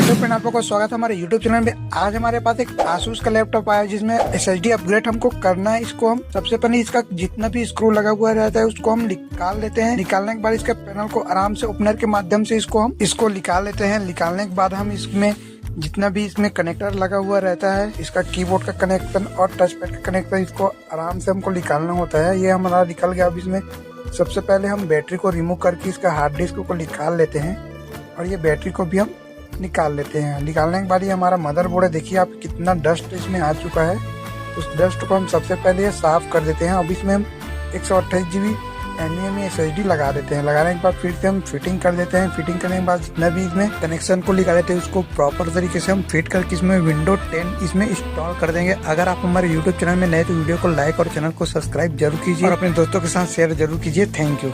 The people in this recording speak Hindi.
हेलो फ्रेंड, आप लोगों का स्वागत है हमारे YouTube चैनल में। आज हमारे पास एक Asus का लैपटॉप आया है जिसमें SSD अपग्रेड हमको करना है। इसको हम सबसे पहले इसका जितना भी स्क्रू लगा हुआ रहता है उसको हम निकाल लेते हैं। निकालने के बाद इसके पैनल को आराम से ओपनर के माध्यम से इसको निकाल लेते हैं। निकालने के बाद हम इसमें जितना भी इसमें कनेक्टर लगा हुआ रहता है, इसका कीबोर्ड का कनेक्शन और टच पैड का कनेक्टर, इसको आराम से हमको निकालना होता है। ये हमारा निकल गया। अब इसमें सबसे पहले हम बैटरी को रिमूव करके इसका हार्ड डिस्क को निकाल लेते हैं और ये बैटरी को भी हम निकाल लेते हैं। निकालने के बाद ये हमारा मदरबोर्ड है। देखिए आप कितना डस्ट इसमें आ चुका है। उस डस्ट को हम सबसे पहले साफ कर देते हैं। अब इसमें हम 128 GB NVMe SSD लगा देते हैं। लगाने के बाद फिर से हम फिटिंग कर देते हैं। फिटिंग करने के बाद जितना भी इसमें कनेक्शन को लगा देते हैं उसको प्रॉपर तरीके से हम फिट करके इसमें Windows 10 इसमें इंस्टॉल कर देंगे। अगर आप हमारे YouTube चैनल में नए तो वीडियो को लाइक और चैनल को सब्सक्राइब जरूर कीजिए और अपने दोस्तों के साथ शेयर जरूर कीजिए। Thank you.